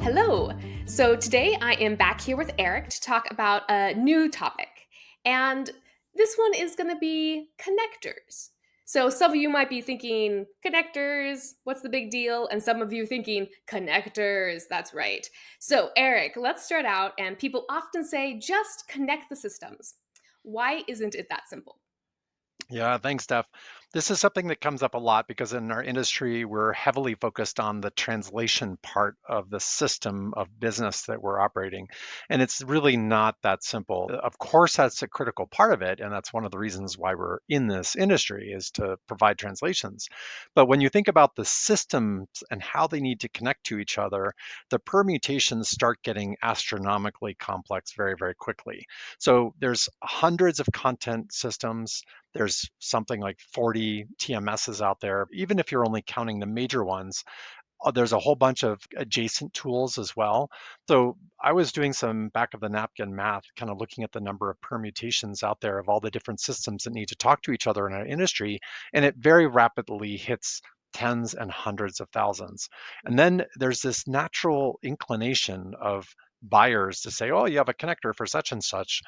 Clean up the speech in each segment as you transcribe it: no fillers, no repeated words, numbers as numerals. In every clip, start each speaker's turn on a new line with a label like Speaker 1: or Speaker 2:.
Speaker 1: Hello. So today I am back here with Eric to talk about a new topic. And this one is going to be connectors. So some of you might be thinking, connectors, what's the big deal? And some of you thinking, connectors, that's right. So, Eric, let's start out. And people often say, just connect the systems. Why isn't it that simple?
Speaker 2: Yeah, thanks, Steph. This is something that comes up a lot because in our industry, we're heavily focused on the translation part of the system of business that we're operating. And it's really not that simple. Of course, that's a critical part of it. And that's one of the reasons why we're in this industry is to provide translations. But when you think about the systems and how they need to connect to each other, the permutations start getting astronomically complex very, very quickly. So there's hundreds of content systems. There's something like 40 TMSs out there. Even if you're only counting the major ones, there's a whole bunch of adjacent tools as well. So I was doing some back of the napkin math, kind of looking at the number of permutations out there of all the different systems that need to talk to each other in our industry, and it very rapidly hits tens and hundreds of thousands. And then there's this natural inclination of buyers to say, oh, you have a connector for such and such,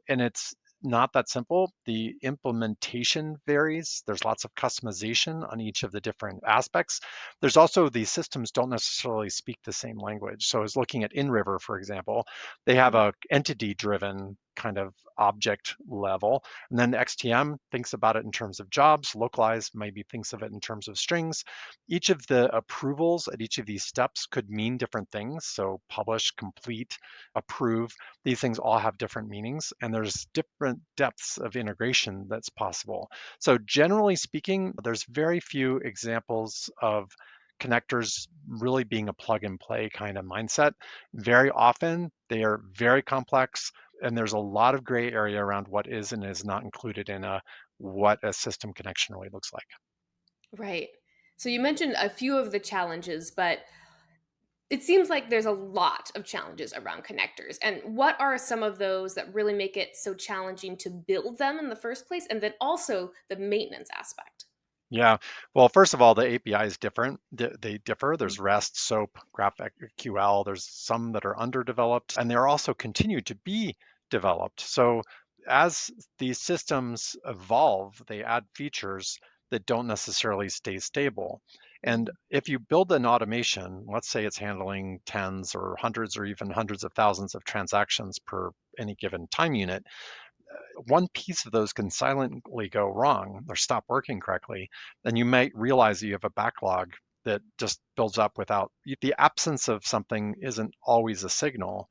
Speaker 2: and it's not that simple. The implementation varies. There's lots of customization on each of the different aspects. There's also these systems don't necessarily speak the same language. So I was looking at InRiver, for example. They have a entity-driven kind of object level. And then XTM thinks about it in terms of jobs. Localize maybe thinks of it in terms of strings. Each of the approvals at each of these steps could mean different things. So publish, complete, approve, these things all have different meanings, and there's different depths of integration that's possible. So generally speaking, there's very few examples of connectors really being a plug and play kind of mindset. Very often they are very complex, and there's a lot of gray area around what is and is not included in a what a system connection really looks like.
Speaker 1: Right. So you mentioned a few of the challenges, but it seems like there's a lot of challenges around connectors. And what are some of those that really make it so challenging to build them in the first place? And then also the maintenance aspect.
Speaker 2: Yeah. Well, first of all, the API is different. They differ.
Speaker 1: Mhm.
Speaker 2: There's REST, SOAP, GraphQL. There's some that are underdeveloped, and they're also continue to be developed. So as these systems evolve, they add features that don't necessarily stay stable. And
Speaker 1: Mhm.
Speaker 2: if you build an automation, let's say it's handling tens or hundreds or even hundreds of thousands of transactions per any given time unit, one piece of those can silently go wrong or stop working correctly, then you might realize that you have a backlog that just builds up without the absence of something isn't always a signal,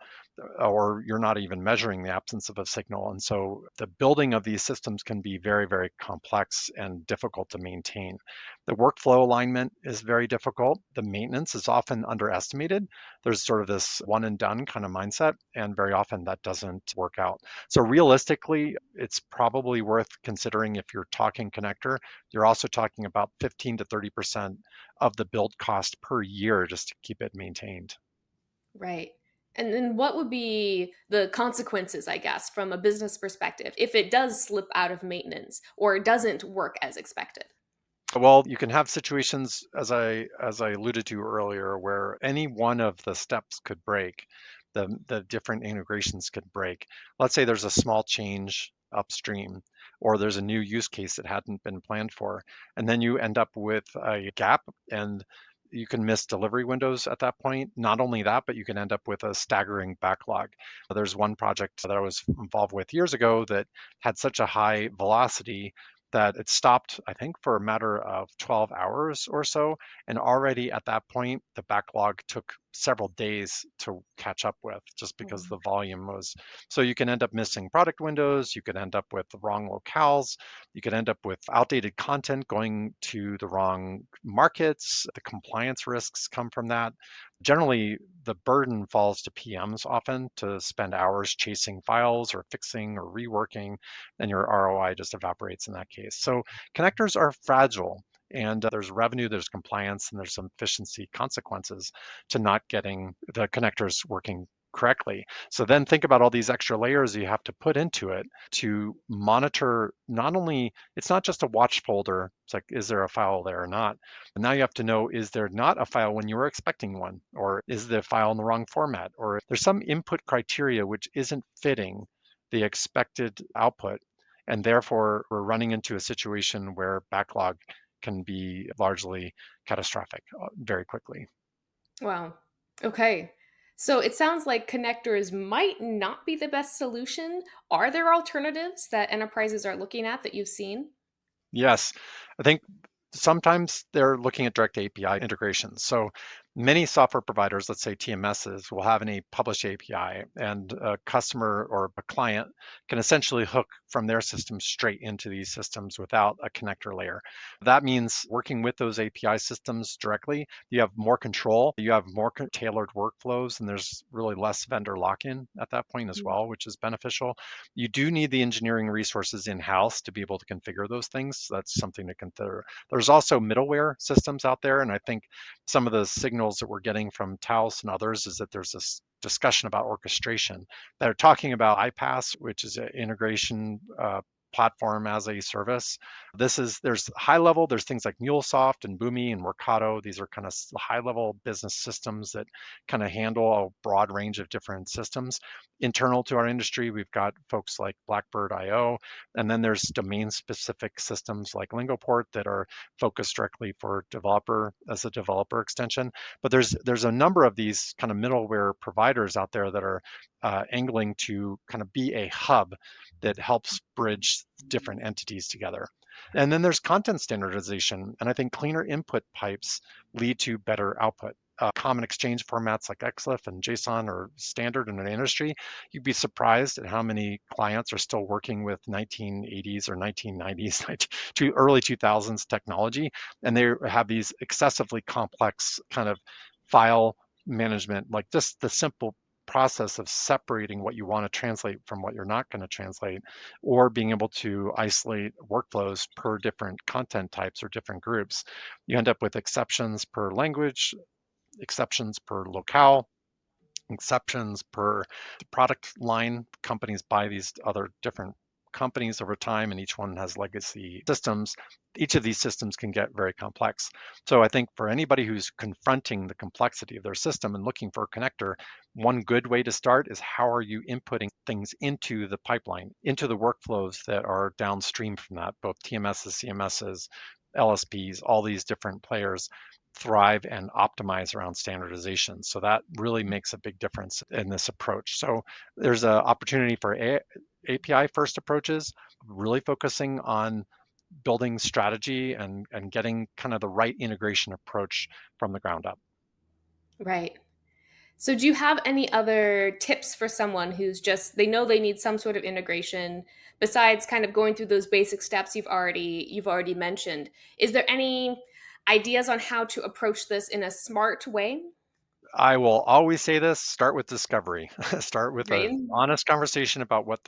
Speaker 2: or you're not even measuring the absence of a signal. And so the building of these systems can be very, very complex and difficult to maintain. The workflow alignment is very difficult. The maintenance is often underestimated. There's sort of this one and done kind of mindset, and very often that doesn't work out. So realistically, it's probably worth considering if you're talking connector, you're also talking about 15 to 30% of the build cost per year just to keep it maintained.
Speaker 1: Right. And then what would be the consequences, I guess, from a business perspective if it does slip out of maintenance or doesn't work as expected?
Speaker 2: Well, you can have situations, as I alluded to earlier, where any one of the steps could break. The different integrations could break. Let's say there's a small change upstream, or there's a new use case that hadn't been planned for, and then you end up with a gap, and you can miss delivery windows at that point. Not only that, but you can end up with a staggering backlog. There's one project that I was involved with years ago that had such a high velocity that it stopped, I think, for a matter of 12 hours or so. And already at that point, the backlog took several days to catch up with just
Speaker 1: Oh,
Speaker 2: because
Speaker 1: wow.
Speaker 2: the volume was. So you can end up missing product windows, you could end up with the wrong locales, you could end up with outdated content going to the wrong markets. The compliance risks come from that. Generally, the burden falls to PMs often to spend hours chasing files or fixing or reworking, and your ROI just evaporates in that case. So connectors are fragile, and there's revenue, there's compliance, and there's some efficiency consequences to not getting the connectors working correctly. So then think about all these extra layers you have to put into it to monitor. Not only, it's not just a watch folder, it's like, is there a file there or not? But now you have to know, is there not a file when you were expecting one? Or is the file in the wrong format? Or there's some input criteria which isn't fitting the expected output. And therefore, we're running into a situation where backlog can be largely catastrophic very quickly.
Speaker 1: Wow. Okay. So it sounds like connectors might not be the best solution. Are there alternatives that enterprises are looking at that you've seen?
Speaker 2: Yes, I think sometimes they're looking at direct API integrations. So many software providers, let's say TMSs, will have a published API, and a customer or a client can essentially hook from their system straight into these systems without a connector layer. That means working with those API systems directly, you have more control, you have more tailored workflows, and there's really less vendor lock-in at that point as
Speaker 1: Mm.
Speaker 2: well, which is beneficial. You do need the engineering resources in-house to be able to configure those things. So that's something to consider. There's also middleware systems out there, and I think some of the signals that we're getting from Taos and others is that there's this discussion about orchestration. They're talking about iPaaS, which is an integration platform as a service. There's high level, there's things like MuleSoft and Boomi and Workato. These are kind of high level business systems that kind of handle a broad range of different systems. Internal to our industry, we've got folks like Blackbird IO, and then there's domain specific systems like Lingoport that are focused directly for developer as a developer extension. But there's a number of these kind of middleware providers out there that are angling to kind of be a hub that helps bridge different entities together. And then there's content standardization, and I think cleaner input pipes lead to better output. Common exchange formats like XLIF and JSON are standard in an industry. You'd be surprised at how many clients are still working with 1980s or 1990s to early 2000s technology, and they have these excessively complex kind of file management, like just the simple process of separating what you want to translate from what you're not going to translate, or being able to isolate workflows per different content types or different groups. You end up with exceptions per language, exceptions per locale, exceptions per product line. Companies buy these other different companies over time, and each one has legacy systems. Each of these systems can get very complex. So I think for anybody who's confronting the complexity of their system and looking for a connector, one good way to start is how are you inputting things into the pipeline, into the workflows that are downstream from that, both TMSs, CMSs, LSPs, all these different players thrive and optimize around standardization. So that really makes a big difference in this approach. So there's an opportunity for API first approaches, really focusing on building strategy and getting kind of the right integration approach from the ground up.
Speaker 1: Right. So do you have any other tips for someone who's just they know they need some sort of integration besides kind of going through those basic steps you've already mentioned? Is there any ideas on how to approach this in a smart way?
Speaker 2: I will always say this, start with discovery. Start with
Speaker 1: Right?
Speaker 2: a honest conversation about what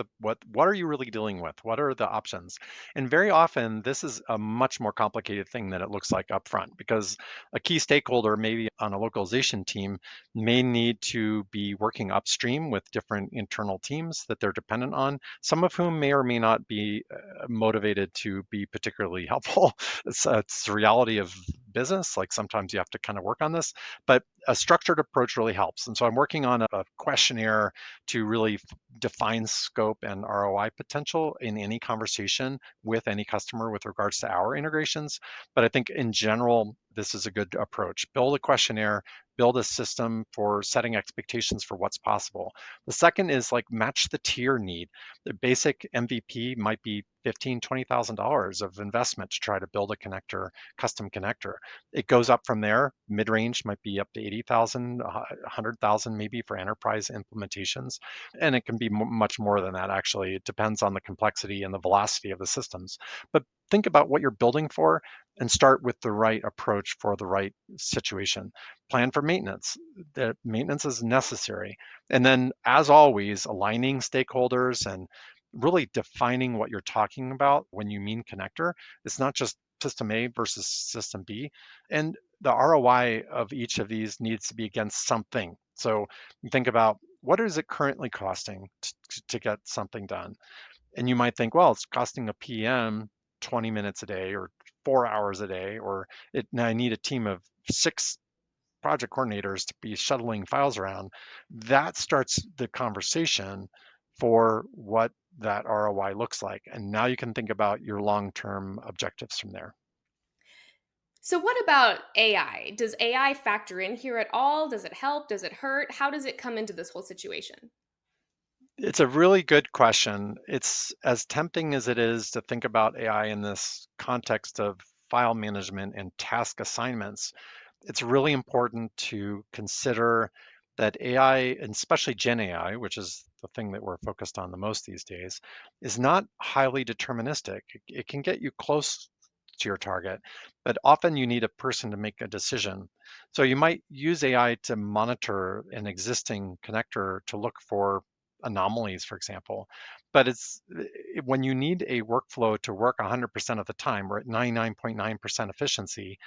Speaker 2: are you really dealing with? What are the options? And very often this is a much more complicated thing than it looks like upfront, because a key stakeholder maybe on a localization team may need to be working upstream with different internal teams that they're dependent on, some of whom may or may not be motivated to be particularly helpful. It's the reality of business. Like sometimes you have to kind of work on this, but a structured approach really helps. And so I'm working on a questionnaire to really define scope and ROI potential in any conversation with any customer with regards to our integrations. But I think in general, this is a good approach. Build a questionnaire, build a system for setting expectations for what's possible. The second is like match the tier need. The basic MVP might be $15,000, $20,000 of investment to try to build a connector, custom connector. It goes up from there. Mid-range might be up to 80,000, 100,000 maybe for enterprise implementations. And it can be much more than that, actually. It depends on the complexity and the velocity of the systems. But think about what you're building for and start with the right approach for the right situation. Plan for maintenance. The maintenance is necessary. And then, as always, aligning stakeholders and really defining what you're talking about when you mean connector. It's not just system A versus system B. And the ROI of each of these needs to be against something. So you think about what is it currently costing to get something done? And you might think, well, it's costing a PM 20 minutes a day or 4 hours a day, or now I need a team of 6 project coordinators to be shuttling files around. That starts the conversation for what that ROI looks like. And now you can think about your long-term objectives from there.
Speaker 1: So, what about AI? Does AI factor in here at all? Does it help? Does it hurt? How does it come into this whole situation?
Speaker 2: It's a really good question. It's as tempting as it is to think about AI in this context of file management and task assignments. It's really important to consider that AI, and especially Gen AI, which is the thing that we're focused on the most these days, is not highly deterministic. It can get you close to your target, but often you need a person to make a decision. So you might use AI to monitor an existing connector to look for anomalies, for example. But when you need a workflow to work 100% of the time, we're at 99.9% efficiency,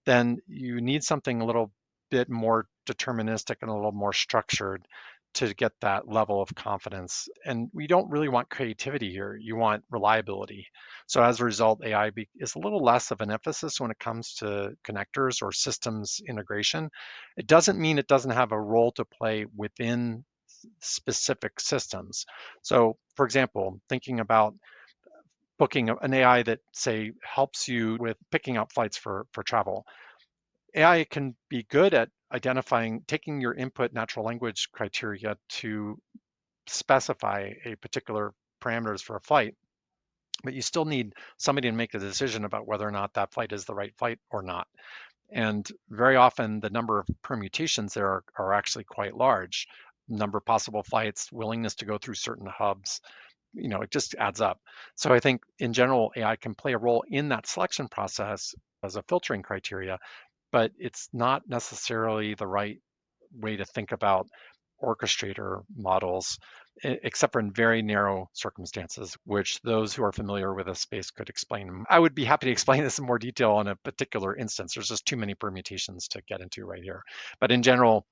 Speaker 2: then you need something a little bit more deterministic and a little more structured to get that level of confidence. And we don't really want creativity here. You want reliability. So as a result, is a little less of an emphasis when it comes to connectors or systems integration. It doesn't mean it doesn't have a role to play within specific systems. So for example, thinking about booking an AI that say helps you with picking out flights for travel. AI can be good at identifying, taking your input natural language criteria to specify a particular parameters for a flight, but you still need somebody to make a decision about whether or not that flight is the right flight or not. And very often the number of permutations there are actually quite large. Number of possible flights, willingness to go through certain hubs, it just adds up. So I think in general, AI can play a role in that selection process as a filtering criteria, but it's not necessarily the right way to think about orchestrator models, except for in very narrow circumstances, which those who are familiar with the space could explain. I would be happy to explain this in more detail on a particular instance. There's just too many permutations to get into right here. But in general,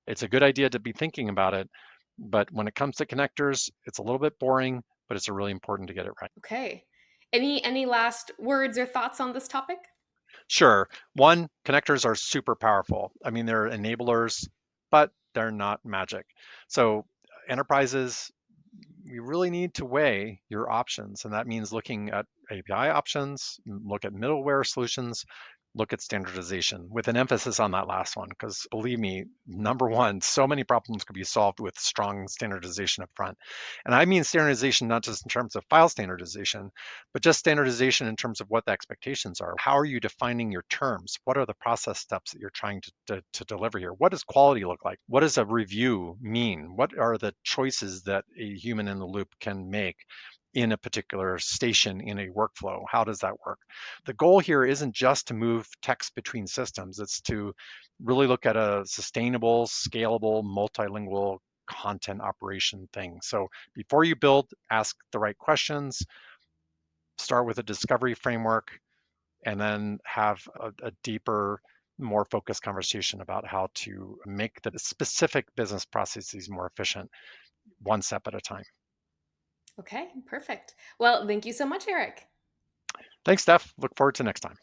Speaker 2: it's a good idea to be thinking about it. But when it comes to connectors, it's a little bit boring, but it's really important to get it right.
Speaker 1: Okay. Any last words or thoughts on this topic?
Speaker 2: Sure. One, connectors are super powerful. I mean, they're enablers, but they're not magic. So enterprises, you really need to weigh your options. And that means looking at API options, look at middleware solutions, look at standardization with an emphasis on that last one. Because believe me, number one, so many problems could be solved with strong standardization up front. And I mean standardization not just in terms of file standardization, but just standardization in terms of what the expectations are. How are you defining your terms? What are the process steps that you're trying to deliver here? What does quality look like? What does a review mean? What are the choices that a human in the loop can make in a particular station in a workflow? How does that work? The goal here isn't just to move text between systems, it's to really look at a sustainable, scalable, multilingual content operation thing. So before you build, ask the right questions, start with a discovery framework, and then have a deeper, more focused conversation about how to make the specific business processes more efficient, one step at a time.
Speaker 1: Okay, perfect. Well, thank you so much, Erik.
Speaker 2: Thanks, Steph. Look forward to next time.